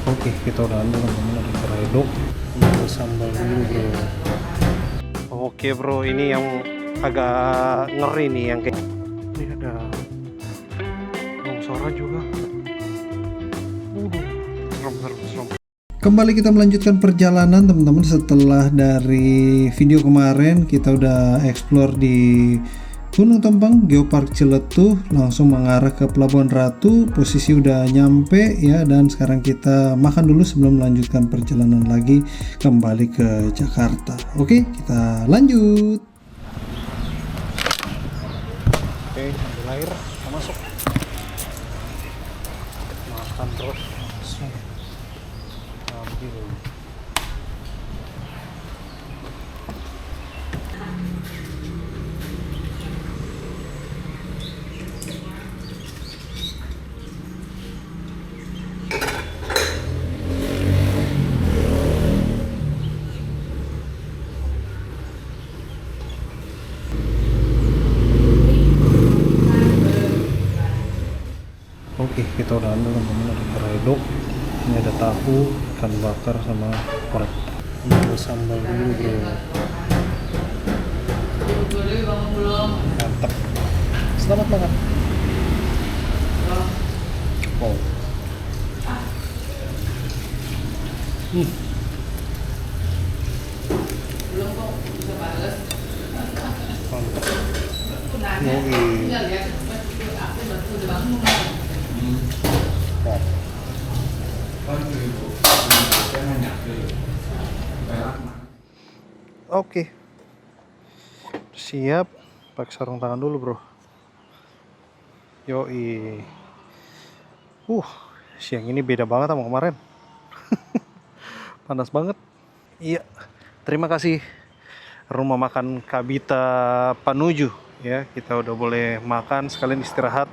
Oke, kita udah ambil teman-teman ada keredok, ada sambal dulu bro. Oke bro, ini yang agak ngeri nih yang kayak ini ada longsoran juga. Serem. Kembali kita melanjutkan perjalanan teman-teman. Setelah dari video kemarin kita udah explore di Gunung Tumpeng, Geopark Ciletuh, langsung mengarah ke Pelabuhan Ratu. Posisi udah nyampe ya, dan sekarang kita makan dulu sebelum melanjutkan perjalanan lagi kembali ke Jakarta. Oke, kita lanjut. Oke, ambil air, kita masuk. Makan terus. Ambil. Oke, kita udah ambil teman-teman ada keredok, ini ada tahu, ikan bakar sama korek. Ambil sambal dulu bro. Mantap. Selamat makan. Wow. Belum kok bisa bales. Mantap. Tinggal ya, aku baru udah bangun. Oke, siap. Pakai sarung tangan dulu bro. Yoi. Siang ini beda banget sama kemarin. Panas banget. Iya. Terima kasih rumah makan Kabita Panuju ya. Kita udah boleh makan sekalian istirahat.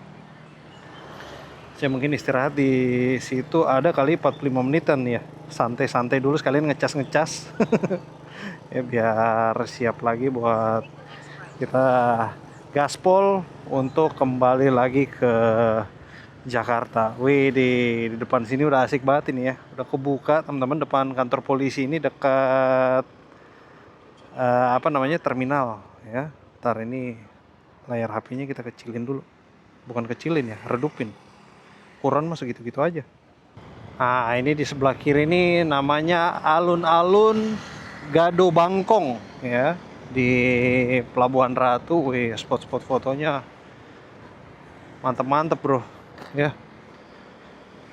Saya mungkin istirahat di situ ada kali 45 menitan ya. Santai-santai dulu sekalian ngecas-ngecas. Ya biar siap lagi buat kita gaspol untuk kembali lagi ke Jakarta. Wih, di depan sini udah asik banget ini ya. Udah kebuka teman-teman, depan kantor polisi ini dekat terminal ya. Ntar ini layar HP-nya kita kecilin dulu. Bukan kecilin ya, redupin. Ukuran mah segitu-gitu aja. Nah, ini di sebelah kiri ini namanya alun-alun Gado Bangkong ya, di Pelabuhan Ratu. Wih, spot-spot fotonya mantep-mantep bro ya.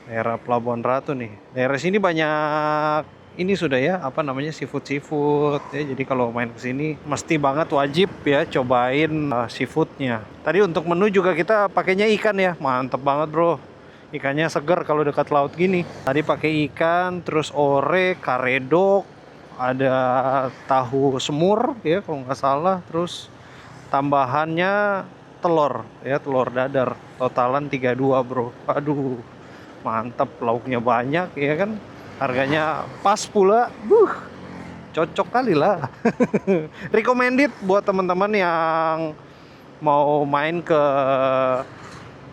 Daerah Pelabuhan Ratu nih, daerah sini banyak ini sudah ya, seafood ya. Jadi kalau main kesini mesti banget wajib ya cobain seafoodnya. Tadi untuk menu juga kita pakainya ikan ya, mantep banget bro. Ikannya segar kalau dekat laut gini. Tadi pakai ikan, terus orek, karedok, ada tahu semur ya kalau nggak salah, terus tambahannya telur ya, telur dadar. Totalan 32 bro. Aduh, mantap, lauknya banyak ya kan, harganya pas pula. Cocok kali lah. Recommended buat teman-teman yang mau main ke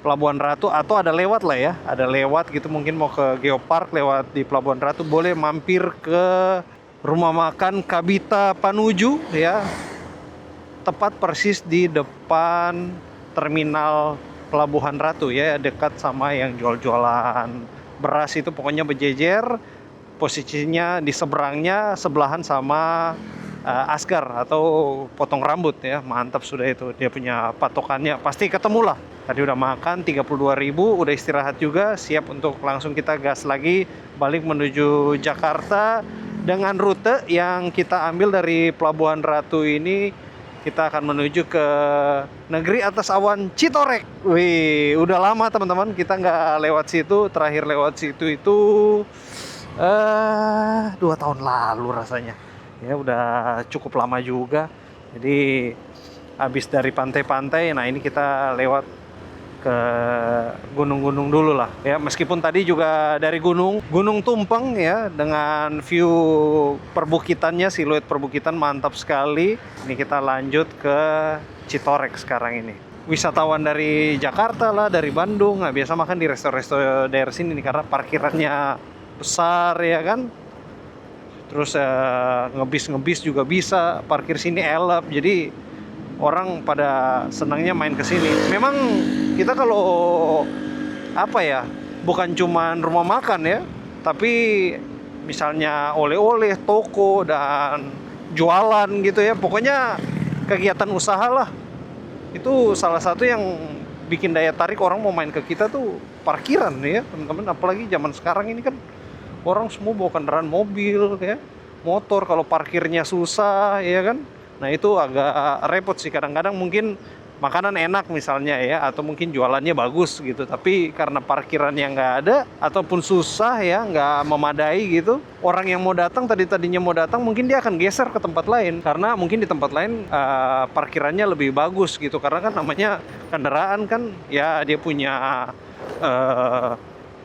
Pelabuhan Ratu atau ada lewat lah ya, ada lewat gitu, mungkin mau ke Geopark lewat di Pelabuhan Ratu, boleh mampir ke rumah makan Kabita Panuju ya, tepat persis di depan terminal Pelabuhan Ratu ya, dekat sama yang jual-jualan beras itu, pokoknya berjejer. Posisinya di seberangnya sebelahan sama Asgar atau potong rambut ya. Mantap sudah itu, dia punya patokannya pasti ketemu lah. Tadi udah makan 32.000, udah istirahat juga, siap untuk langsung kita gas lagi balik menuju Jakarta dengan rute yang kita ambil dari Pelabuhan Ratu ini. Kita akan menuju ke negeri atas awan Citorek. Wih, udah lama teman-teman kita nggak lewat situ. Terakhir lewat situ itu 2 tahun lalu rasanya. Ya udah cukup lama juga. Jadi habis dari pantai-pantai, nah ini kita lewat ke gunung-gunung dulu lah ya. Meskipun tadi juga dari Gunung Tumpeng ya, dengan view perbukitannya, siluet perbukitan mantap sekali. Ini kita lanjut ke Citorek sekarang ini. Wisatawan dari Jakarta lah, dari Bandung, nah biasa makan di resto-resto daerah sini nih karena parkirannya besar ya kan. Terus ngebis juga bisa, parkir sini elep. Jadi orang pada senangnya main ke sini. Memang kita kalau apa ya, bukan cuma rumah makan ya, tapi misalnya oleh-oleh, toko dan jualan gitu ya. Pokoknya kegiatan usaha lah. Itu salah satu yang bikin daya tarik orang mau main ke kita tuh parkiran ya, teman-teman. Apalagi zaman sekarang ini kan orang semua bawa kendaraan mobil ya, motor, kalau parkirnya susah ya kan. Nah itu agak repot sih kadang-kadang. Mungkin makanan enak misalnya ya, atau mungkin jualannya bagus gitu, tapi karena parkirannya nggak ada ataupun susah ya, nggak memadai gitu, orang yang mau datang tadinya mau datang mungkin dia akan geser ke tempat lain karena mungkin di tempat lain parkirannya lebih bagus gitu. Karena kan namanya kendaraan kan ya, dia punya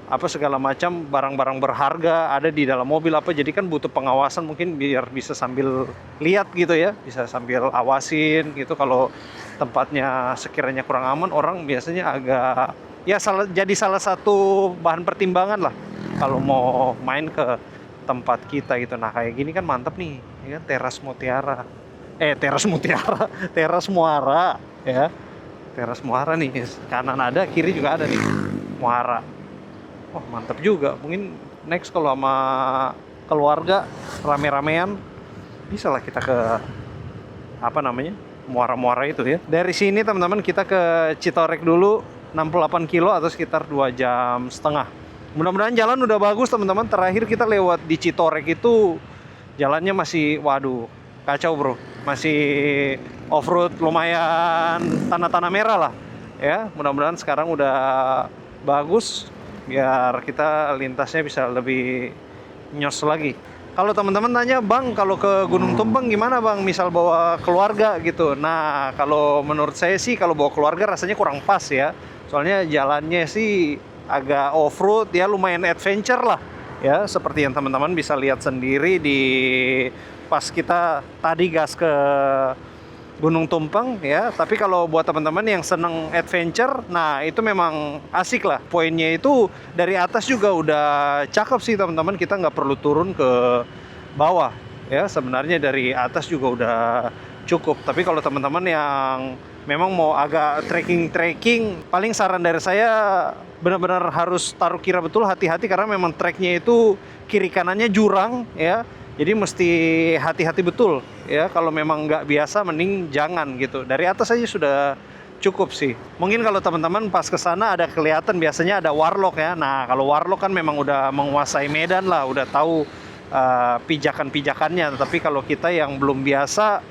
apa segala macam barang-barang berharga ada di dalam mobil apa, jadi kan butuh pengawasan mungkin biar bisa sambil lihat gitu ya, bisa sambil awasin gitu. Kalau tempatnya sekiranya kurang aman, orang biasanya agak ya jadi salah satu bahan pertimbangan lah kalau mau main ke tempat kita gitu. Nah kayak gini kan mantep nih ya kan, teras Mutiara teras Muara ya, teras Muara nih, kanan ada kiri juga ada nih Muara. Wah mantap juga. Mungkin next kalau sama keluarga rame-ramean bisa lah kita ke apa namanya, Muara-Muara itu ya. Dari sini teman-teman kita ke Citorek dulu 68 kilo atau sekitar 2,5 jam. Mudah-mudahan jalan udah bagus teman-teman. Terakhir kita lewat di Citorek itu jalannya masih waduh kacau bro, masih off-road lumayan, tanah-tanah merah lah ya. Mudah-mudahan sekarang udah bagus biar kita lintasnya bisa lebih nyos lagi. Kalau teman-teman tanya, Bang, kalau ke Gunung Tumpeng gimana Bang? Misal bawa keluarga gitu. Nah, kalau menurut saya sih kalau bawa keluarga rasanya kurang pas ya. Soalnya jalannya sih agak off-road ya, lumayan adventure lah. Ya, seperti yang teman-teman bisa lihat sendiri di pas kita tadi gas ke Gunung Tumpeng ya. Tapi kalau buat teman-teman yang seneng adventure, nah itu memang asik lah. Poinnya itu dari atas juga udah cakep sih teman-teman. Kita nggak perlu turun ke bawah ya. Sebenarnya dari atas juga udah cukup. Tapi kalau teman-teman yang memang mau agak trekking, paling saran dari saya benar-benar harus taruh kira betul, hati-hati karena memang treknya itu kiri kanannya jurang ya. Jadi mesti hati-hati betul ya. Kalau memang nggak biasa mending jangan gitu. Dari atas aja sudah cukup sih. Mungkin kalau teman-teman pas ke sana ada kelihatan biasanya ada warlock ya. Nah kalau warlock kan memang udah menguasai medan lah, udah tahu pijakan-pijakannya. Tapi kalau kita yang belum biasa,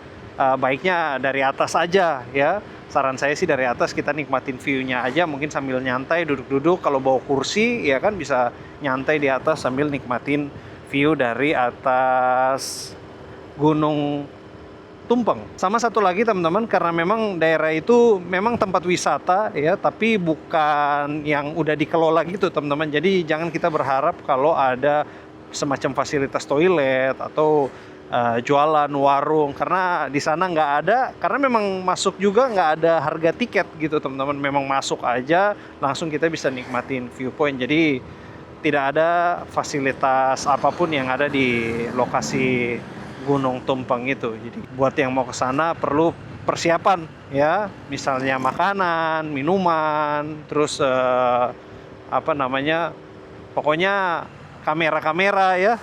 baiknya dari atas aja ya. Saran saya sih dari atas kita nikmatin view-nya aja, mungkin sambil nyantai duduk-duduk. Kalau bawa kursi ya kan bisa nyantai di atas sambil nikmatin view dari atas Gunung Tumpeng. Sama satu lagi teman-teman, karena memang daerah itu memang tempat wisata ya, tapi bukan yang udah dikelola gitu teman-teman. Jadi jangan kita berharap kalau ada semacam fasilitas toilet atau jualan warung, karena di sana nggak ada. Karena memang masuk juga nggak ada harga tiket gitu teman-teman. Memang masuk aja langsung kita bisa nikmatin viewpoint. Jadi tidak ada fasilitas apapun yang ada di lokasi Gunung Tumpeng itu. Jadi buat yang mau ke sana perlu persiapan ya, misalnya makanan, minuman, terus apa namanya, pokoknya kamera ya.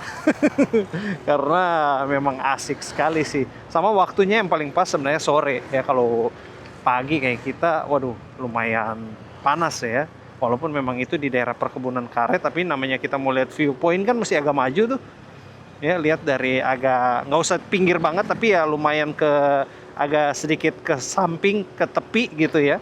Karena memang asik sekali sih. Sama waktunya yang paling pas sebenarnya sore ya. Kalau pagi kayak kita, waduh lumayan panas ya. Walaupun memang itu di daerah perkebunan karet, tapi namanya kita mau lihat viewpoint kan mesti agak maju tuh. Ya, lihat dari agak, nggak usah pinggir banget, tapi ya lumayan ke agak sedikit ke samping, ke tepi gitu ya.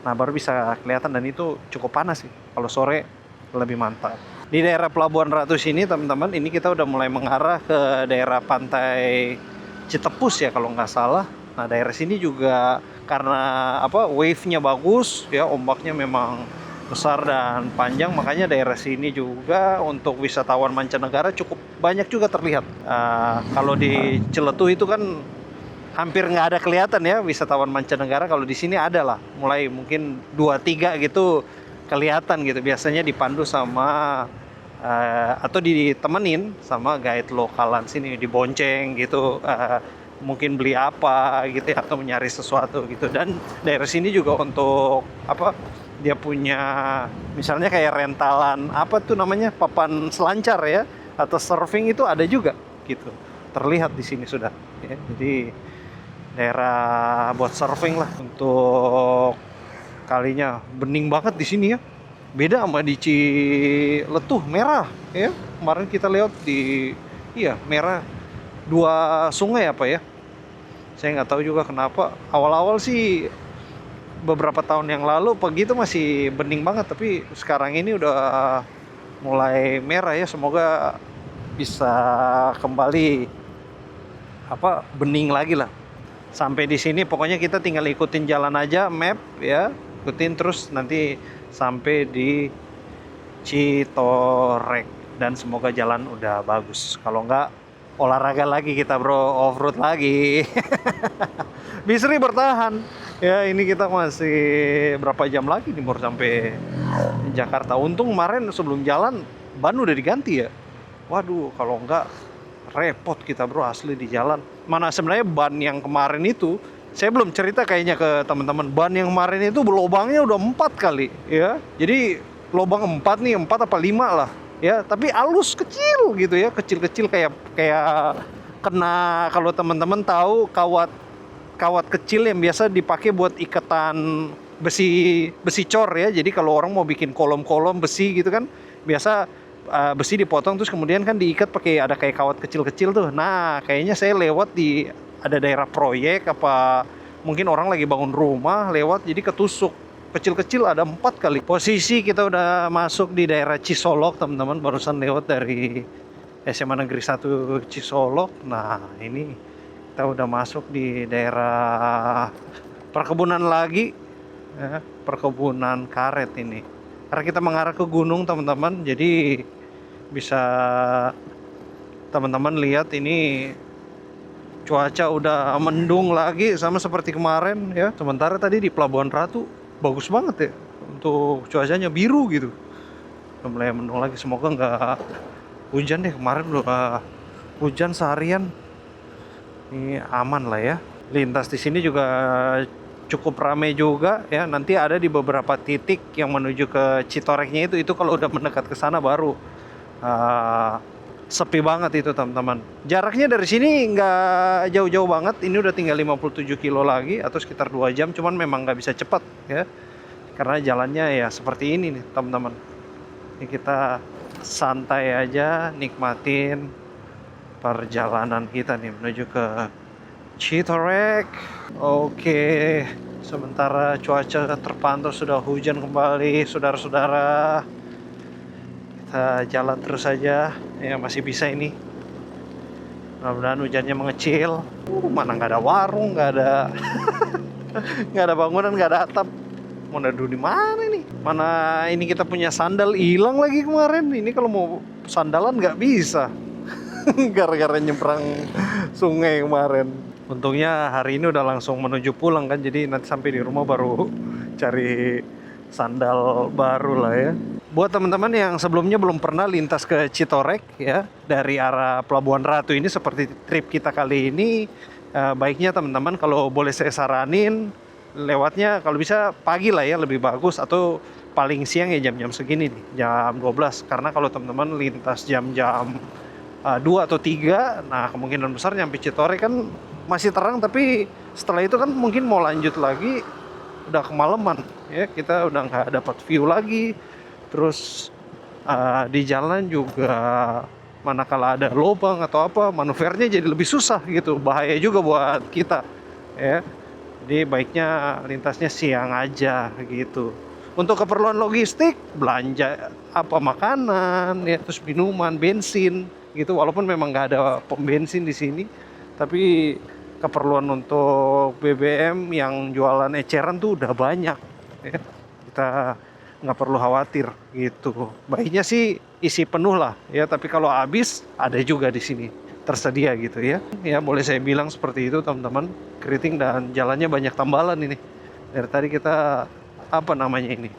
Nah, baru bisa kelihatan dan itu cukup panas sih. Kalau sore lebih mantap. Di daerah Pelabuhan Ratu sini teman-teman, ini kita udah mulai mengarah ke daerah pantai Citepus ya kalau nggak salah. Nah, daerah sini juga karena apa, wave-nya bagus ya, ombaknya memang besar dan panjang, makanya daerah sini juga untuk wisatawan mancanegara cukup banyak juga terlihat. Kalau di Ciletuh itu kan hampir nggak ada kelihatan ya wisatawan mancanegara. Kalau di sini ada lah, mulai mungkin 2-3 gitu kelihatan gitu. Biasanya dipandu sama atau ditemenin sama guide lokalan sini, dibonceng gitu, mungkin beli apa gitu ya, atau mencari sesuatu gitu. Dan daerah sini juga untuk apa, dia punya misalnya kayak rentalan apa tuh namanya, papan selancar ya, atau surfing itu ada juga gitu, terlihat di sini sudah ya. Jadi daerah buat surfing lah. Untuk kalinya bening banget di sini ya, beda sama di Ciletuh merah ya. Kemarin kita lewat di, iya merah, dua sungai apa ya, saya nggak tahu juga kenapa. Awal-awal sih beberapa tahun yang lalu pagi itu masih bening banget, tapi sekarang ini udah mulai merah ya. Semoga bisa kembali apa, bening lagi lah. Sampai di sini pokoknya kita tinggal ikutin jalan aja, map ya, ikutin terus nanti sampai di Citorek. Dan semoga jalan udah bagus. Kalau enggak, olahraga lagi kita bro, off-road lagi. Bisri bertahan. Ya ini kita masih berapa jam lagi nih baru sampai Jakarta. Untung kemarin sebelum jalan ban udah diganti ya. Waduh, kalau enggak repot kita bro asli di jalan. Mana sebenarnya ban yang kemarin itu, saya belum cerita kayaknya ke teman-teman. Ban yang kemarin itu lubangnya udah 4 kali ya. Jadi lubang 4 nih, 4 apa 5 lah ya. Tapi halus kecil gitu ya, kecil-kecil kayak kena, kalau teman-teman tahu kawat kecil yang biasa dipakai buat ikatan besi cor ya. Jadi kalau orang mau bikin kolom-kolom besi gitu kan, biasa besi dipotong terus kemudian kan diikat pakai ada kayak kawat kecil-kecil tuh. Nah, kayaknya saya lewat di ada daerah proyek apa mungkin orang lagi bangun rumah lewat, jadi ketusuk kecil-kecil ada 4 kali. Posisi kita udah masuk di daerah Cisolok teman-teman, barusan lewat dari SMA Negeri 1 Cisolok. Nah, ini kita udah masuk di daerah perkebunan lagi ya, perkebunan karet ini. Karena kita mengarah ke gunung teman-teman, jadi bisa teman-teman lihat ini cuaca udah mendung lagi sama seperti kemarin ya. Sementara tadi di Pelabuhan Ratu bagus banget ya, untuk cuacanya biru gitu. Udah mulai mendung lagi, semoga nggak hujan deh. Kemarin udah hujan seharian. Ini aman lah ya. Lintas di sini juga cukup ramai juga ya. Nanti ada di beberapa titik yang menuju ke Citoreknya itu kalau udah mendekat ke sana baru sepi banget itu teman-teman. Jaraknya dari sini nggak jauh-jauh banget. Ini udah tinggal 57 kilo lagi atau sekitar 2 jam. Cuman memang nggak bisa cepat ya, karena jalannya ya seperti ini nih teman-teman. Ini kita santai aja nikmatin perjalanan kita nih menuju ke Citorek. Oke, sementara cuaca terpantau sudah hujan kembali saudara-saudara. Kita jalan terus saja ya, masih bisa ini. Mudah-mudahan hujannya mengecil. Mana nggak ada warung, nggak ada nggak ada bangunan, nggak ada atap. Mau neduh di mana ini? Mana ini kita punya sandal hilang lagi kemarin. Ini kalau mau sandalan nggak bisa. Gara-gara nyebrang sungai kemarin. Untungnya hari ini udah langsung menuju pulang kan, jadi nanti sampai di rumah baru cari sandal baru lah ya. Buat teman-teman yang sebelumnya belum pernah lintas ke Citorek ya, dari arah Pelabuhan Ratu ini seperti trip kita kali ini, baiknya teman-teman kalau boleh saya saranin lewatnya kalau bisa pagi lah ya, lebih bagus, atau paling siang ya jam-jam segini nih, jam 12. Karena kalau teman-teman lintas jam-jam 2 atau 3, nah kemungkinan besar nyampe Citorek kan masih terang, tapi setelah itu kan mungkin mau lanjut lagi udah kemalaman ya, kita udah nggak dapat view lagi. Terus di jalan juga manakala ada lubang atau apa, manuvernya jadi lebih susah gitu, bahaya juga buat kita ya. Jadi baiknya lintasnya siang aja gitu. Untuk keperluan logistik, belanja apa makanan ya, terus minuman, bensin gitu, walaupun memang nggak ada pom bensin di sini, tapi keperluan untuk BBM yang jualan eceran tuh udah banyak ya. Kita nggak perlu khawatir gitu. Baiknya sih isi penuh lah ya, tapi kalau habis ada juga di sini tersedia gitu ya. Ya boleh saya bilang seperti itu teman-teman. Keriting dan jalannya banyak tambalan ini. Dari tadi kita apa namanya ini?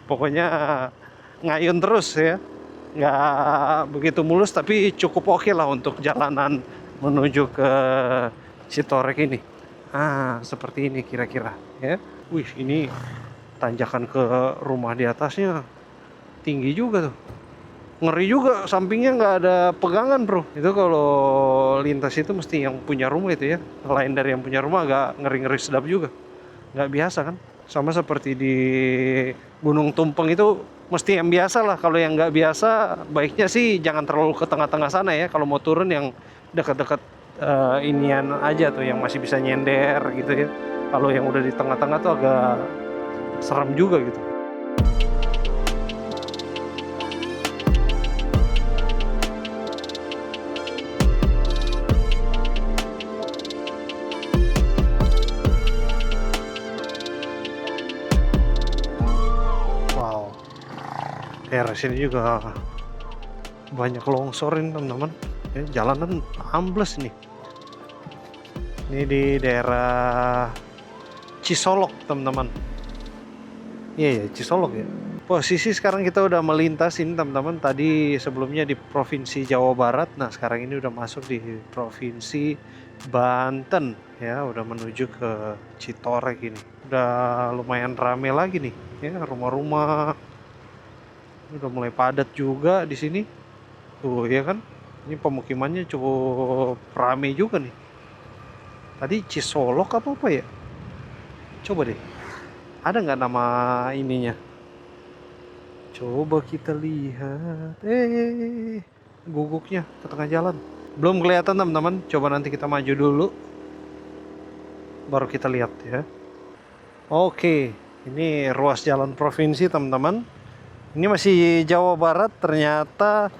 Pokoknya ngayun terus ya, nggak begitu mulus tapi cukup oke lah untuk jalanan menuju ke Citorek ini. Seperti ini kira-kira ya. Wih, ini tanjakan ke rumah di atasnya tinggi juga tuh. Ngeri juga, sampingnya nggak ada pegangan bro. Itu kalau lintas itu mesti yang punya rumah itu ya. Lain dari yang punya rumah agak ngeri-ngeri sedap juga. Nggak biasa kan. Sama seperti di Gunung Tumpeng itu mesti yang biasa lah. Kalau yang nggak biasa baiknya sih jangan terlalu ke tengah-tengah sana ya. Kalau mau turun yang dekat-dekat inian aja tuh, yang masih bisa nyender gitu ya. Kalau yang udah di tengah-tengah tuh agak serem juga gitu. Wow, daerah sini juga banyak longsorin teman-teman. Jalanan ambles nih. Ini di daerah Cisolok teman-teman. Iya ya, Cisolok ya. Posisi sekarang kita udah melintas ini teman-teman. Tadi sebelumnya di Provinsi Jawa Barat. Nah sekarang ini udah masuk di Provinsi Banten ya. Udah menuju ke Citorek ini. Udah lumayan rame lagi nih ya, rumah-rumah. Udah mulai padat juga di sini. Tuh ya kan. Ini pemukimannya cukup rame juga nih. Tadi Cisolok apa ya? Coba deh. Ada nggak nama ininya? Coba kita lihat. Guguknya ke tengah jalan. Belum kelihatan teman-teman. Coba nanti kita maju dulu. Baru kita lihat ya. Oke. Ini ruas jalan provinsi teman-teman. Ini masih Jawa Barat. Ternyata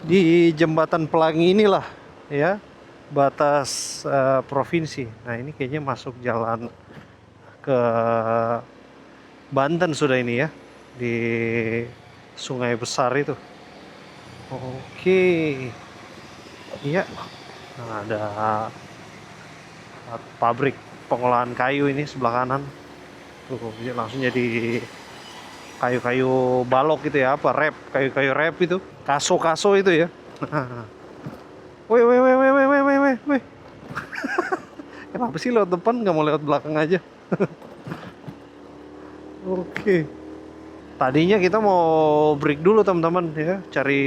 di Jembatan Pelangi inilah ya batas provinsi. Nah ini kayaknya masuk jalan ke Banten sudah ini ya, di Sungai Besar itu. Oke, iya. Nah, ada pabrik pengolahan kayu ini sebelah kanan. Tuh langsung jadi kayu-kayu balok gitu ya, apa kayu-kayu rep itu, kaso itu ya. Weh. Kenapa sih lewat depan, nggak mau lewat belakang aja? Oke. Tadinya kita mau break dulu teman-teman ya, cari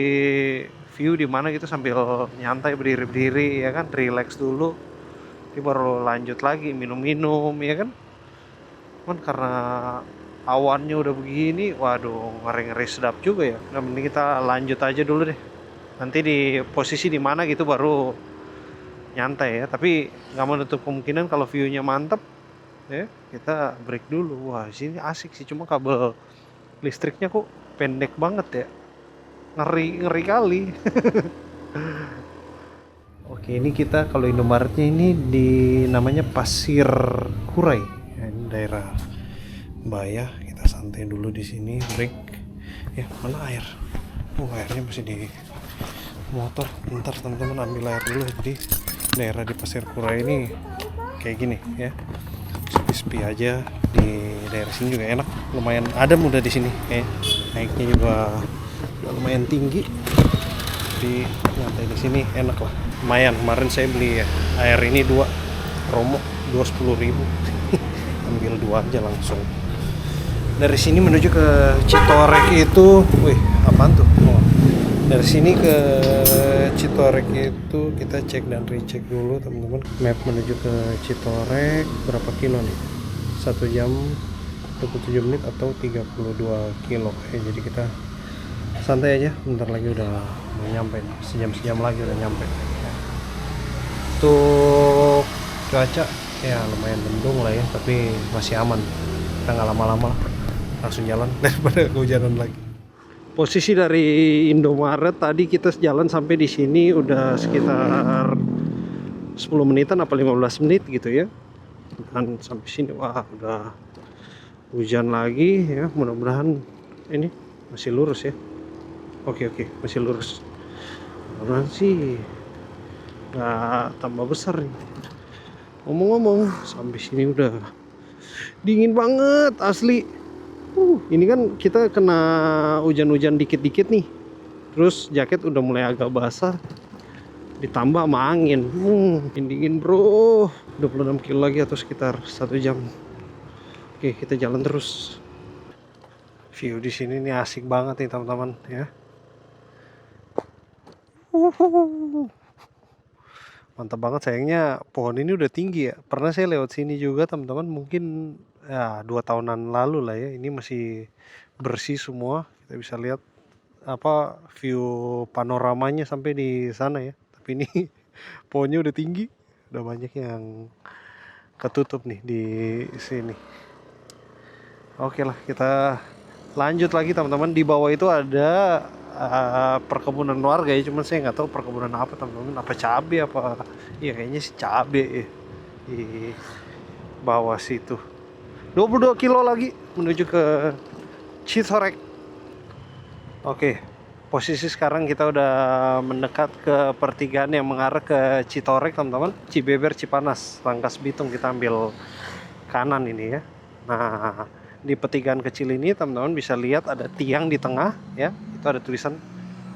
view di mana gitu sambil nyantai berdiri ya kan, relax dulu. Nanti baru lanjut lagi minum-minum ya kan. Cuman karena awannya udah begini, waduh ngeri-ngeri sedap juga ya. Nah, mending kita lanjut aja dulu deh. Nanti di posisi di mana gitu baru nyantai ya. Tapi nggak menutup kemungkinan kalau view-nya mantap ya, kita break dulu. Wah, sini asik sih, cuma kabel listriknya kok pendek banget ya. Ngeri kali. Oke, ini kita kalau Indomaretnya ini di namanya Pasir Kurai. Ya, ini daerah Bayah. Kita santai dulu di sini, break. Ya, mana air? Airnya masih di motor. Bentar teman-teman, ambil air dulu. Jadi daerah di Pasir Kurai ini kayak gini ya. Sepi-sepi aja. Di daerah sini juga enak, lumayan adem udah di sini. Naiknya juga udah lumayan tinggi. Di lantai di sini enak lah. Lumayan, kemarin saya beli ya, air ini 2 promo 210.000. Ambil 2 aja langsung. Dari sini menuju ke Citorek itu, apaan tuh? Dari sini ke Citorek itu kita cek dan recheck dulu teman-teman. Map menuju ke Citorek berapa kilo nih? 1 jam 27 menit atau 32 kilo. Jadi kita santai aja, bentar lagi udah mau nyampe nih. Sejam lagi udah nyampe. Untuk cuaca ya lumayan mendung lah ya, tapi masih aman. Kita nggak lama-lama, langsung jalan daripada kehujanan lagi. Posisi dari Indomaret tadi kita jalan sampai di sini udah sekitar 10 menitan apa 15 menit gitu ya. Dan sampai sini wah udah hujan lagi ya, mudah-mudahan ini masih lurus ya. Oke, masih lurus. Mudah-mudahan sih nggak tambah besar nih. Ngomong-ngomong, sampai sini udah dingin banget asli. Ini kan kita kena hujan-hujan dikit-dikit nih. Terus jaket udah mulai agak basah. Ditambah sama angin. Dingin bro. 26 kilo lagi atau sekitar 1 jam. Oke, kita jalan terus. View di sini nih asik banget nih teman-teman ya. Mantap banget, sayangnya pohon ini udah tinggi ya. Pernah saya lewat sini juga teman-teman, mungkin ya 2 tahunan lalu lah ya. Ini masih bersih semua. Kita bisa lihat apa view panoramanya sampai di sana ya. Tapi ini pohonnya udah tinggi, udah banyak yang ketutup nih di sini. Oke lah, kita lanjut lagi teman-teman. Di bawah itu ada perkebunan warga ya, cuman saya nggak tahu perkebunan apa teman-teman, apa cabe apa, iya kayaknya sih cabe ya di bawah situ. 22 kilo lagi menuju ke Citorek. Oke, posisi sekarang kita udah mendekat ke pertigaan yang mengarah ke Citorek teman-teman. Cibeber, Cipanas, Rangkas Bitung, kita ambil kanan ini ya. Nah, di pertigaan kecil ini teman-teman bisa lihat ada tiang di tengah ya, itu ada tulisan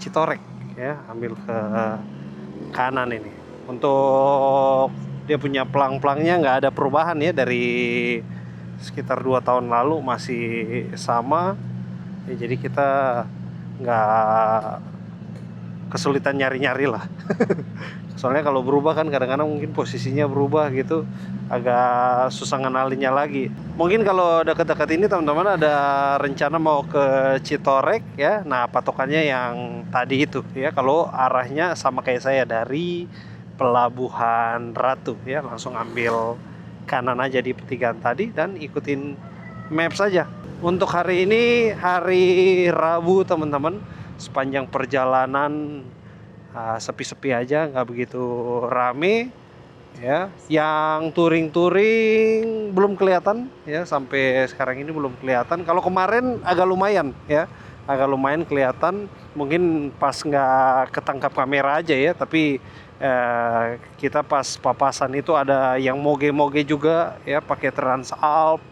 Citorek ya, ambil ke kanan ini. Untuk dia punya pelang-pelangnya nggak ada perubahan ya, dari sekitar 2 tahun lalu masih sama ya, jadi kita nggak kesulitan nyari-nyari lah. Soalnya kalau berubah kan kadang-kadang mungkin posisinya berubah gitu, agak susah ngenalinnya lagi. Mungkin kalau dekat-dekat ini teman-teman ada rencana mau ke Citorek ya. Nah, patokannya yang tadi itu ya. Kalau arahnya sama kayak saya dari Pelabuhan Ratu ya, langsung ambil kanan aja di pertigaan tadi dan ikutin map saja. Untuk hari ini hari Rabu teman-teman, sepanjang perjalanan sepi-sepi aja, nggak begitu rame ya. Yang touring-touring belum kelihatan ya, sampai sekarang ini belum kelihatan. Kalau kemarin agak lumayan ya, agak lumayan kelihatan. Mungkin pas nggak ketangkap kamera aja ya, tapi kita pas papasan itu ada yang moge-moge juga ya, pakai Transalp,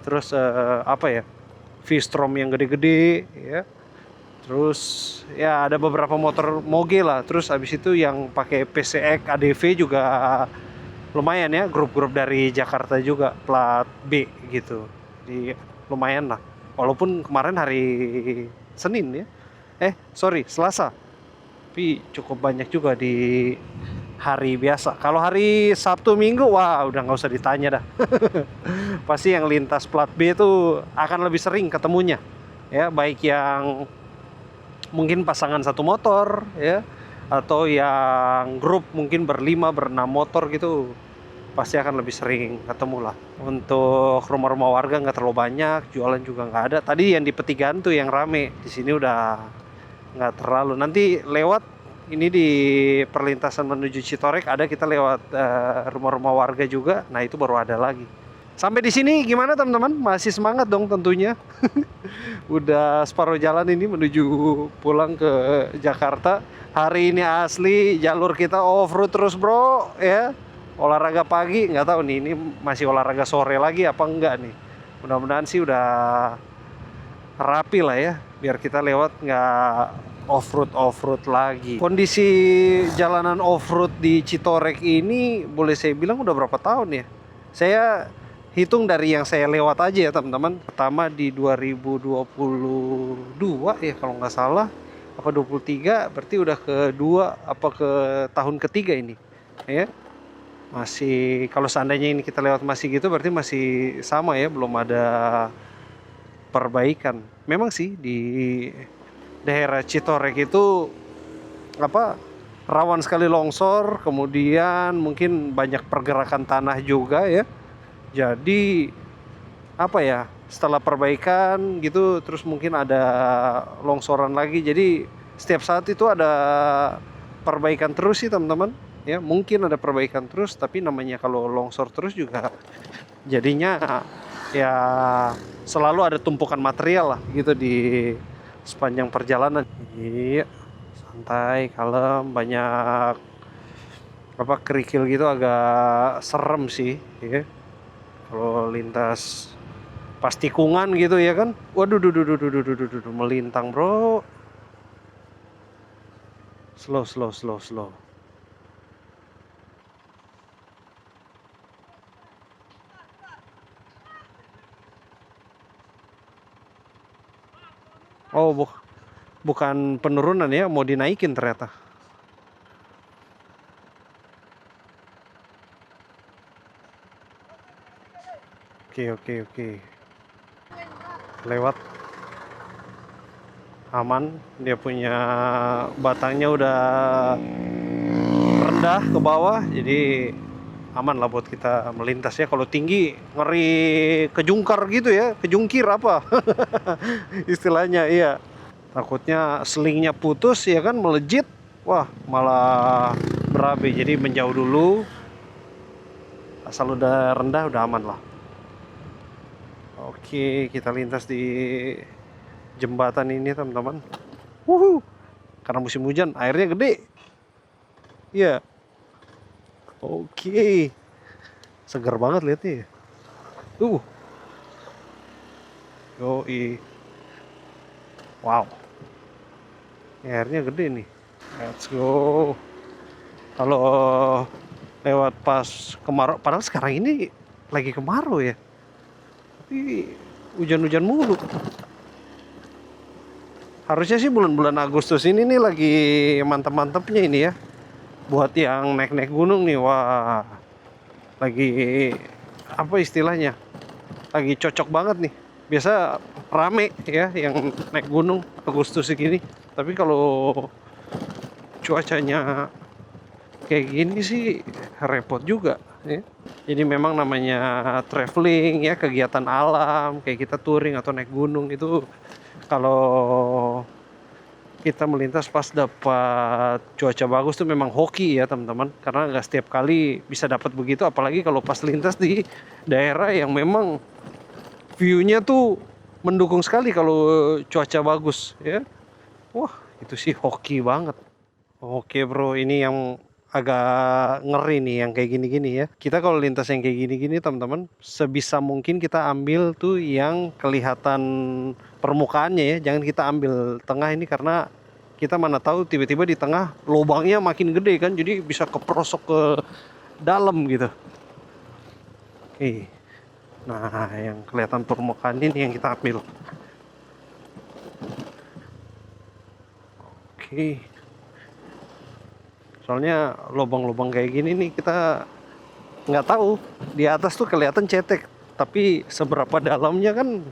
terus apa ya, V-Strom yang gede-gede ya. Terus ya ada beberapa motor moge lah. Terus habis itu yang pakai PCX ADV juga lumayan ya, grup-grup dari Jakarta juga plat B gitu. Jadi lumayan lah. Walaupun kemarin hari Senin ya. Selasa. Tapi cukup banyak juga di hari biasa. Kalau hari Sabtu Minggu wah udah nggak usah ditanya dah. Pasti yang lintas plat B itu akan lebih sering ketemunya. Ya, baik yang mungkin pasangan satu motor ya, atau yang grup mungkin berlima berenam motor gitu, pasti akan lebih sering ketemu lah. Untuk rumah-rumah warga nggak terlalu banyak, jualan juga nggak ada. Tadi yang di pertigaan tuh yang rame, di sini udah nggak terlalu. Nanti lewat ini di perlintasan menuju Citorek ada, kita lewat rumah-rumah warga juga. Nah itu baru ada lagi. Sampai di sini gimana teman-teman? Masih semangat dong tentunya. Udah separuh jalan ini menuju pulang ke Jakarta. Hari ini asli jalur kita off-road terus bro ya. Olahraga pagi, nggak tahu nih ini masih olahraga sore lagi apa enggak nih. Mudah-mudahan sih udah rapi lah ya, biar kita lewat nggak off-road lagi. Kondisi jalanan off-road di Citorek ini boleh saya bilang udah berapa tahun ya? Saya hitung dari yang saya lewat aja ya teman-teman. Pertama di 2022 ya kalau nggak salah, apa 23, berarti udah kedua apa ke tahun ketiga ini ya. Masih, kalau seandainya ini kita lewat masih gitu berarti masih sama ya, belum ada perbaikan. Memang sih di daerah Citorek itu apa, rawan sekali longsor, kemudian mungkin banyak pergerakan tanah juga ya. Jadi apa ya, setelah perbaikan gitu terus mungkin ada longsoran lagi. Jadi setiap saat itu ada perbaikan terus sih teman-teman ya. Mungkin ada perbaikan terus, tapi namanya kalau longsor terus juga jadinya ya selalu ada tumpukan material lah gitu di sepanjang perjalanan. Iya, santai, kalem, banyak apa kerikil gitu, agak serem sih ya kalau lintas pas tikungan gitu ya kan. Waduh, melintang bro. Slow. Oh, bukan penurunan ya, mau dinaikin ternyata. Oke. Lewat aman, dia punya batangnya udah rendah ke bawah, jadi aman lah buat kita melintas ya. Kalau tinggi ngeri kejungkar gitu ya, kejungkir apa istilahnya. Iya, takutnya selingnya putus ya kan, melejit, wah malah berabe. Jadi menjauh dulu, asal udah rendah udah aman lah. Oke, kita lintas di jembatan ini teman-teman. Karena musim hujan airnya gede. Iya. Oke. Segar banget lihatnya. Yoi. Wow. Airnya gede nih. Let's go. Kalau lewat pas kemarau, padahal sekarang ini lagi kemarau ya. Tapi hujan-hujan mulu. Harusnya sih bulan-bulan Agustus ini nih lagi mantap-mantapnya ini ya. Buat yang naik-naik gunung nih, wah. Lagi apa istilahnya? Lagi cocok banget nih. Biasa rame ya yang naik gunung Agustus segini. Tapi kalau cuacanya kayak gini sih repot juga ya. Jadi memang namanya traveling ya, kegiatan alam kayak kita touring atau naik gunung itu, kalau kita melintas pas dapat cuaca bagus tuh memang hoki ya teman-teman, karena nggak setiap kali bisa dapat begitu, apalagi kalau pas lintas di daerah yang memang view-nya tuh mendukung sekali kalau cuaca bagus ya. Wah, itu sih hoki banget. Oke bro, ini yang agak ngeri nih yang kayak gini-gini ya. Kita kalau lintas yang kayak gini-gini teman-teman, sebisa mungkin kita ambil tuh yang kelihatan permukaannya ya. Jangan kita ambil tengah ini, karena kita mana tahu tiba-tiba di tengah lubangnya makin gede kan, jadi bisa keprosok ke dalam gitu. Oke. Nah, yang kelihatan permukaan ini yang kita ambil. Oke. Soalnya lubang-lubang kayak gini nih kita nggak tahu, di atas tuh kelihatan cetek, tapi seberapa dalamnya kan,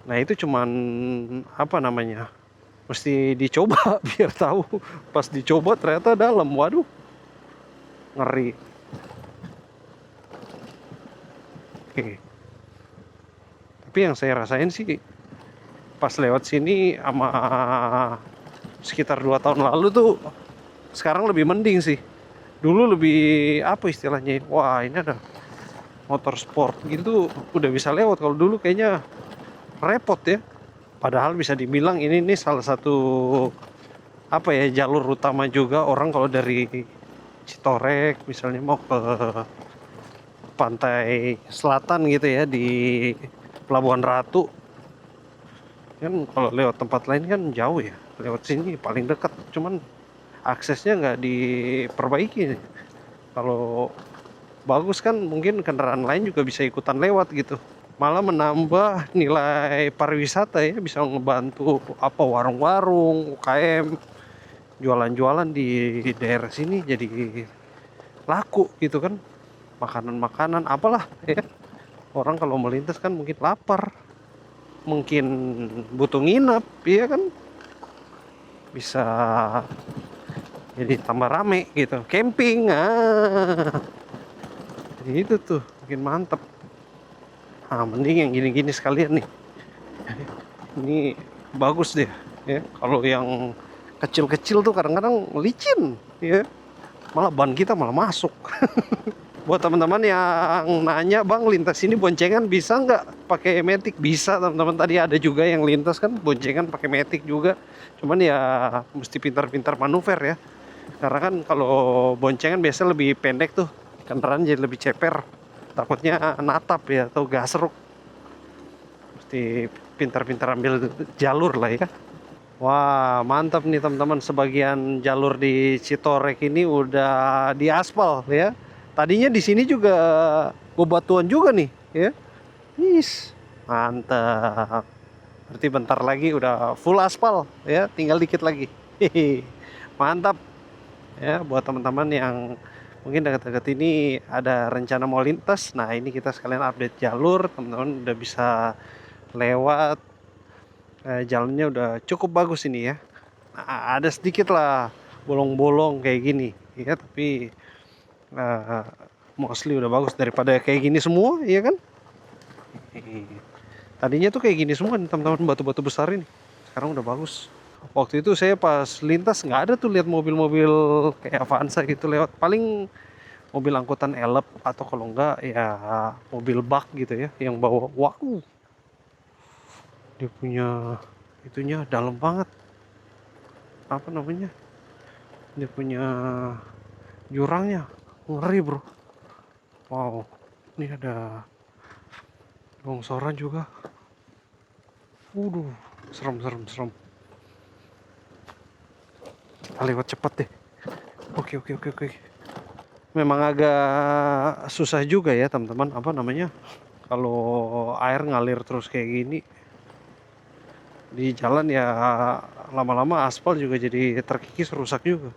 nah itu cuman apa namanya, mesti dicoba biar tahu. Pas dicoba ternyata dalam, waduh ngeri. Oke. Tapi yang saya rasain sih pas lewat sini sama sekitar 2 tahun lalu tuh, sekarang lebih mending sih. Dulu lebih apa istilahnya, wah ini ada motor sport gitu udah bisa lewat. Kalau dulu kayaknya repot ya. Padahal bisa dibilang ini nih salah satu apa ya, jalur utama juga orang kalau dari Citorek misalnya mau ke pantai selatan gitu ya, di Pelabuhan Ratu kan. Kalau lewat tempat lain kan jauh ya, lewat sini paling dekat, cuman aksesnya nggak diperbaiki. Kalau bagus kan mungkin kendaraan lain juga bisa ikutan lewat gitu, malah menambah nilai pariwisata ya, bisa ngebantu apa warung-warung UKM jualan-jualan di daerah sini jadi laku gitu kan, makanan-makanan apalah ya. Orang kalau melintas kan mungkin lapar, mungkin butuh nginep ya kan, bisa jadi tambah rame gitu, camping. Jadi itu tuh makin mantep. Mending yang gini-gini sekalian nih. Ini bagus deh ya. Kalau yang kecil-kecil tuh kadang-kadang licin ya, malah ban kita malah masuk. Buat teman-teman yang nanya, bang lintas ini boncengan bisa nggak pakai matic? Bisa teman-teman, tadi ada juga yang lintas kan boncengan pakai matic juga, cuman ya mesti pintar-pintar manuver ya. Karena kan kalau boncengan biasanya lebih pendek tuh, kendaraan jadi lebih ceper, takutnya natap ya atau gasruk. mesti pintar-pintar ambil jalur lah ya. Wah, mantap nih teman-teman, sebagian jalur di Citorek ini udah diaspal ya. Tadinya di sini juga bebatuan juga nih ya. Is, mantap. Berarti bentar lagi udah full aspal ya, tinggal dikit lagi. Hehe. Mantap. Ya, buat teman-teman yang mungkin dekat-dekat ini ada rencana mau lintas. Nah, ini kita sekalian update jalur, teman-teman udah bisa lewat. Jalannya udah cukup bagus ini ya. Nah, ada sedikit lah bolong-bolong kayak gini ya, tapi mostly udah bagus daripada kayak gini semua ya kan. Tadinya tuh kayak gini semua nih teman-teman, batu-batu besar ini. Sekarang udah bagus. Waktu itu saya pas lintas nggak ada tuh lihat mobil-mobil kayak Avanza gitu lewat. Paling mobil angkutan elep atau kalau enggak ya mobil bak gitu ya yang bawa. Wow, dia punya itunya dalam banget, apa namanya, dia punya jurangnya ngeri bro. Wow, ini ada longsoran juga. Waduh, serem. Kita lewat cepat deh. Oke. Memang agak susah juga ya teman-teman, apa namanya, kalau air ngalir terus kayak gini di jalan ya, lama-lama aspal juga jadi terkikis, rusak juga.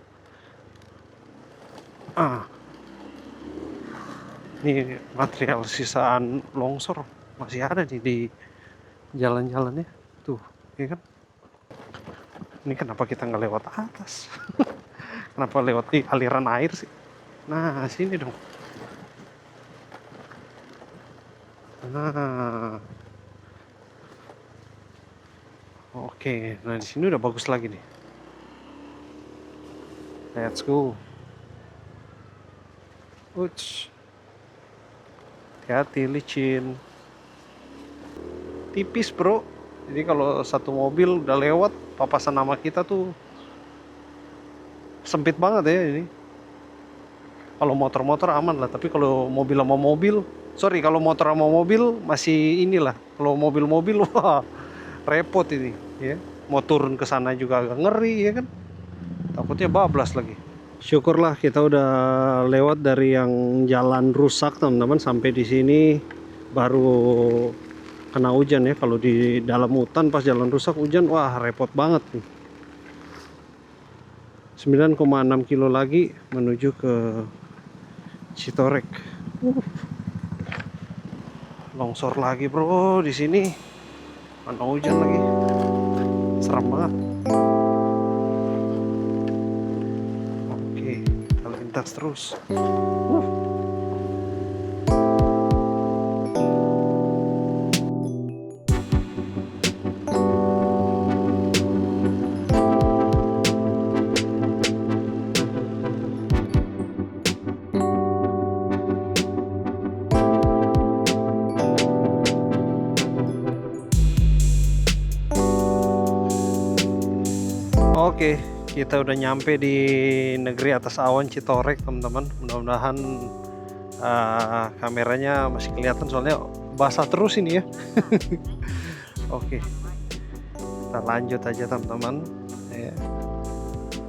Ini material sisaan longsor masih ada nih di jalan-jalannya tuh ya kan. Ini kenapa kita nggak lewat atas? Kenapa lewat di aliran air sih? Nah, sini dong. Nah, oke. Nah, di sini udah bagus lagi nih. Let's go. Uts. Hati-hati, licin. Tipis bro. Jadi kalau satu mobil udah lewat, papasan nama kita tuh sempit banget ya ini. Kalau motor-motor aman lah, tapi kalau mobil sama mobil, kalau motor sama mobil masih inilah. Kalau mobil-mobil wah repot ini ya. Mau turun ke sana juga agak ngeri ya kan. Takutnya bablas lagi. Syukurlah kita udah lewat dari yang jalan rusak teman-teman, sampai di sini baru kena hujan ya. Kalau di dalam hutan pas jalan rusak hujan, wah repot banget nih. 9,6 kilo lagi menuju ke Citorek. Longsor lagi bro di sini. Mana hujan lagi. Serem banget. Oke, kita lintas terus. Oke, kita udah nyampe di negeri atas awan Citorek teman-teman. Mudah-mudahan kameranya masih kelihatan soalnya basah terus ini ya. Oke, kita lanjut aja teman-teman ya.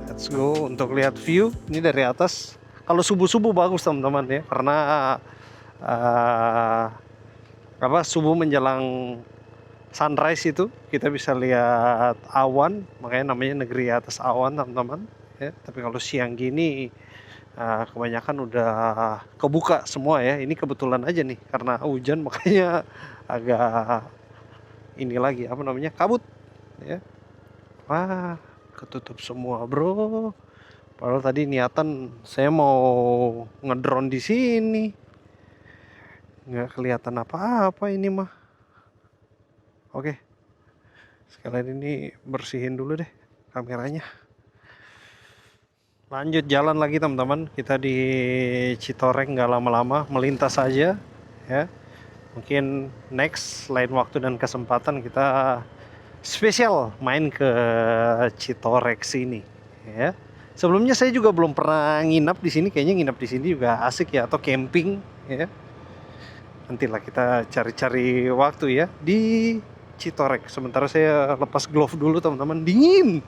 Let's go untuk lihat view ini dari atas. Kalau subuh-subuh bagus teman-teman ya, karena subuh menjelang sunrise itu kita bisa lihat awan, makanya namanya negeri atas awan teman-teman ya. Tapi kalau siang gini kebanyakan udah kebuka semua ya. Ini kebetulan aja nih karena hujan makanya agak ini lagi, apa namanya, kabut ya. Wah, ketutup semua bro. Padahal tadi niatan saya mau ngedrone di sini, nggak kelihatan apa-apa ini mah. Oke, sekalian ini bersihin dulu deh kameranya. Lanjut jalan lagi teman-teman. Kita di Citorek nggak lama-lama, melintas saja ya. Mungkin next lain waktu dan kesempatan kita spesial main ke Citorek sini ya. Sebelumnya saya juga belum pernah nginap di sini, kayaknya nginap di sini juga asik ya, atau camping ya. Nantilah kita cari-cari waktu ya di Citorek. Sementara saya lepas glove dulu teman-teman, dingin.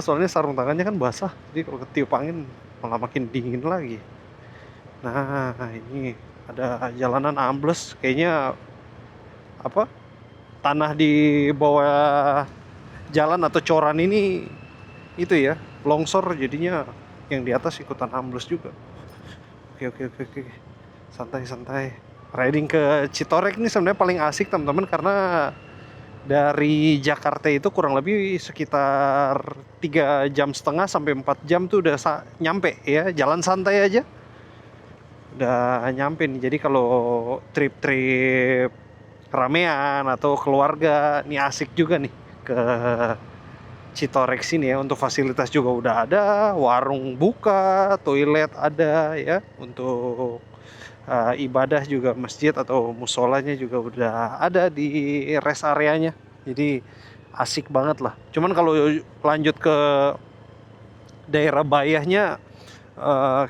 Soalnya sarung tangannya kan basah, jadi kalau ketiup angin malah makin dingin lagi. Nah, ini ada jalanan ambles, kayaknya tanah di bawah jalan atau coran ini itu ya, longsor, jadinya yang di atas ikutan ambles juga. Oke. Santai. Riding ke Citorek ini sebenarnya paling asik teman-teman, karena dari Jakarta itu kurang lebih sekitar 3,5 jam sampai 4 jam tuh udah nyampe ya, jalan santai aja udah nyampe nih. Jadi kalau trip-trip ramean atau keluarga nih asik juga nih ke Citorek sini ya. Untuk fasilitas juga udah ada, warung buka, toilet ada ya, untuk ibadah juga masjid atau musolanya juga udah ada di rest areanya. Jadi asik banget lah. Cuman kalau lanjut ke daerah Bayahnya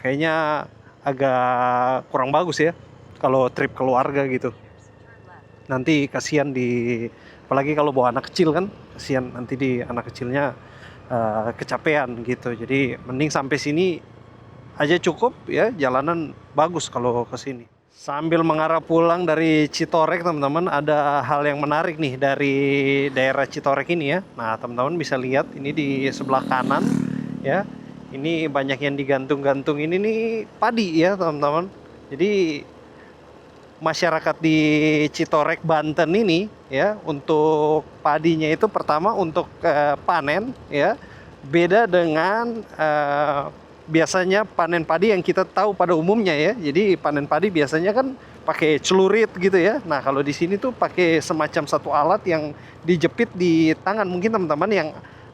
kayaknya agak kurang bagus ya kalau trip keluarga gitu. Nanti kasihan apalagi kalau bawa anak kecil kan, kasihan nanti di anak kecilnya kecapean gitu. Jadi mending sampai sini aja cukup ya, jalanan bagus kalau ke sini. Sambil mengarah pulang dari Citorek teman-teman, ada hal yang menarik nih dari daerah Citorek ini ya. Nah, teman-teman bisa lihat ini di sebelah kanan ya. Ini banyak yang digantung-gantung, ini nih padi ya teman-teman. Jadi masyarakat di Citorek Banten ini ya, untuk padinya itu pertama untuk panen ya, beda dengan biasanya panen padi yang kita tahu pada umumnya ya. Jadi panen padi biasanya kan pakai celurit gitu ya. Nah, kalau di sini tuh pakai semacam satu alat yang dijepit di tangan. Mungkin teman-teman yang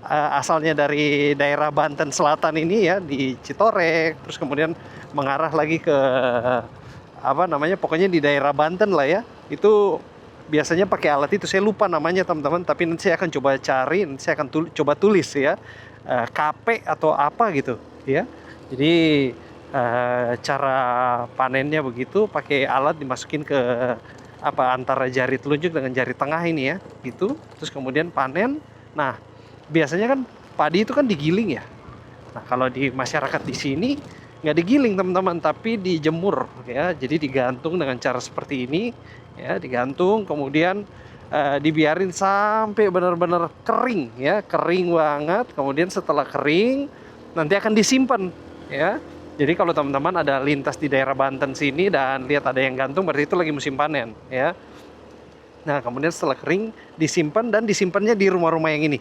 asalnya dari daerah Banten Selatan ini ya, di Citorek, terus kemudian mengarah lagi ke pokoknya di daerah Banten lah ya, itu biasanya pakai alat itu. Saya lupa namanya teman-teman, tapi nanti saya akan coba cari, nanti saya akan coba tulis ya, KP atau apa gitu ya. Jadi cara panennya begitu, pakai alat dimasukin ke antara jari telunjuk dengan jari tengah ini ya gitu, terus kemudian panen. Nah, biasanya kan padi itu kan digiling ya. Nah, kalau di masyarakat di sini nggak digiling teman-teman, tapi dijemur ya. Jadi digantung dengan cara seperti ini ya, digantung kemudian dibiarin sampai benar-benar kering ya, kering banget. Kemudian setelah kering nanti akan disimpan ya. Jadi kalau teman-teman ada lintas di daerah Banten sini dan lihat ada yang gantung, berarti itu lagi musim panen ya. Nah, kemudian setelah kering disimpan, dan disimpannya di rumah-rumah yang ini.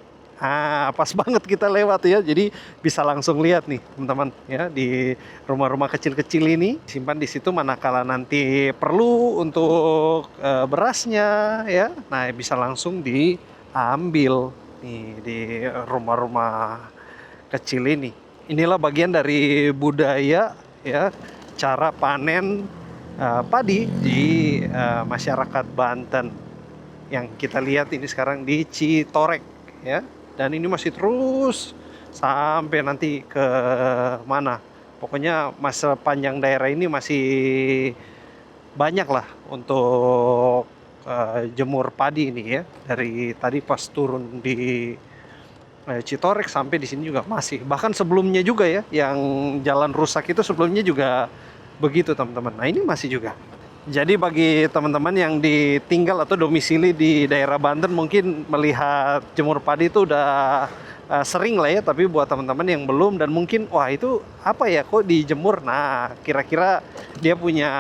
Pas banget kita lewat ya, jadi bisa langsung lihat nih teman-teman ya, di rumah-rumah kecil-kecil ini simpan di situ, manakala nanti perlu untuk berasnya ya. Nah, bisa langsung diambil nih di rumah-rumah kecil ini. Inilah bagian dari budaya ya, cara panen padi di masyarakat Banten yang kita lihat ini sekarang di Citorek ya. Dan ini masih terus sampai nanti ke mana. Pokoknya masa panjang daerah ini masih banyak lah untuk jemur padi ini ya. Dari tadi pas turun di Citorek sampai di sini juga masih. Bahkan sebelumnya juga ya, yang jalan rusak itu sebelumnya juga begitu teman-teman. Nah, ini masih juga. Jadi bagi teman-teman yang ditinggal atau domisili di daerah Banten, mungkin melihat jemur padi itu udah sering lah ya. Tapi buat teman-teman yang belum dan mungkin wah itu apa ya kok dijemur. Nah, kira-kira dia punya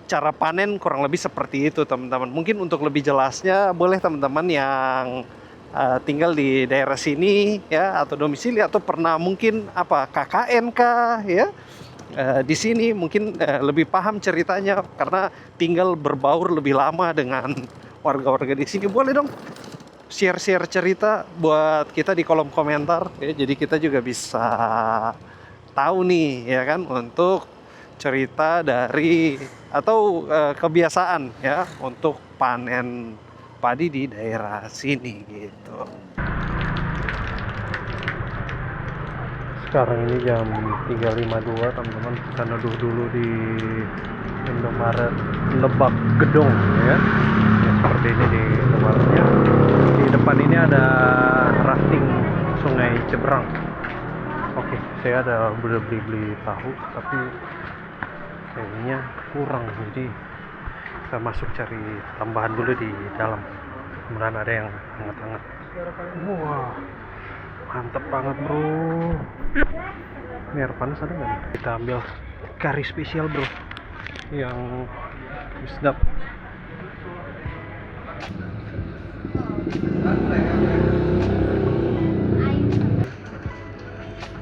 cara panen kurang lebih seperti itu teman-teman. Mungkin untuk lebih jelasnya boleh teman-teman yang tinggal di daerah sini ya, atau domisili, atau pernah mungkin KKN kah ya, di sini mungkin lebih paham ceritanya karena tinggal berbaur lebih lama dengan warga-warga di sini. Boleh dong share-share cerita buat kita di kolom komentar ya, jadi kita juga bisa tahu nih ya kan, untuk cerita dari atau kebiasaan ya untuk panen padi di daerah sini gitu. Sekarang ini jam 3.52 teman-teman, kita neduh dulu di Indomaret Lebak Gedong ya. Ya seperti ini di Indomaretnya. Di depan ini ada rafting Sungai Cebrang. Oke, saya ada beli tahu tapi kayaknya kurang, jadi kita masuk cari tambahan dulu di dalam. Kemudian ada yang hangat-hangat. Wah, mantep banget bro. Ini air panas ada nggak nih? Kita ambil kari spesial bro, yang sedap.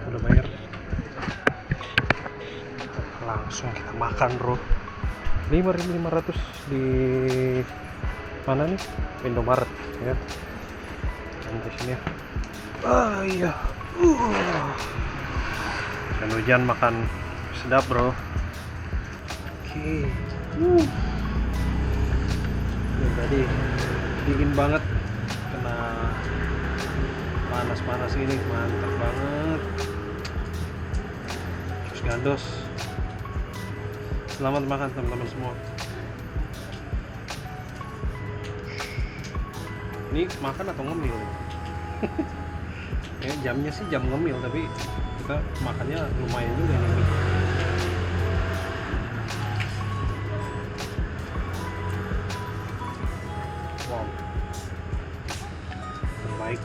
Udah bayar, langsung kita makan bro. 5.500 di mana nih? Indomaret ya. Dan di sini ya. Ah iya. Dan hujan makan sedap bro. Oke. Ya, tadi dingin banget kena panas ini, mantap banget. Terus gandos. Selamat makan teman-teman semua. Ini makan atau ngemil? Ya, jamnya sih jam ngemil, tapi kita makannya lumayan juga nih. Wow, terbaik.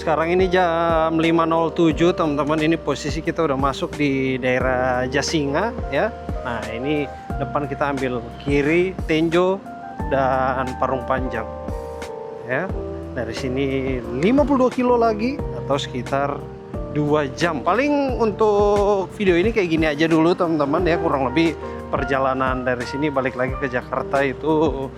Sekarang ini jam 5.07 teman-teman, ini posisi kita udah masuk di daerah Jasinga ya. Nah ini depan kita ambil kiri Tenjo dan Parung Panjang ya. Dari sini 52 kilo lagi atau sekitar 2 jam. Paling untuk video ini kayak gini aja dulu teman-teman ya. Kurang lebih perjalanan dari sini balik lagi ke Jakarta itu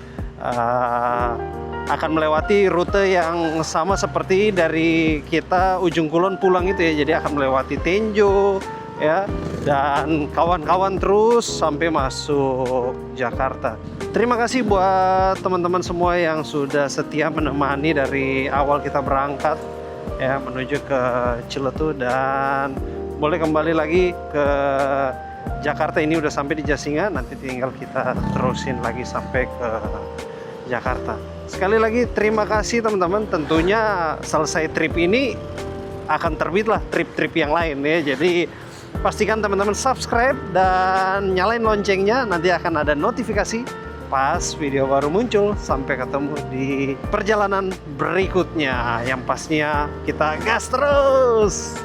akan melewati rute yang sama seperti dari kita Ujung Kulon pulang itu ya. Jadi akan melewati Tenjo ya dan kawan-kawan terus sampai masuk Jakarta. Terima kasih buat teman-teman semua yang sudah setia menemani dari awal kita berangkat ya menuju ke Ciletuh, dan boleh kembali lagi ke Jakarta. Ini udah sampai di Jasinga, nanti tinggal kita terusin lagi sampai ke Jakarta. Sekali lagi terima kasih teman-teman. Tentunya selesai trip ini akan terbitlah trip-trip yang lain ya. Jadi pastikan teman-teman subscribe dan nyalain loncengnya, nanti akan ada notifikasi pas video baru muncul. Sampai ketemu di perjalanan berikutnya yang pastinya kita gas terus.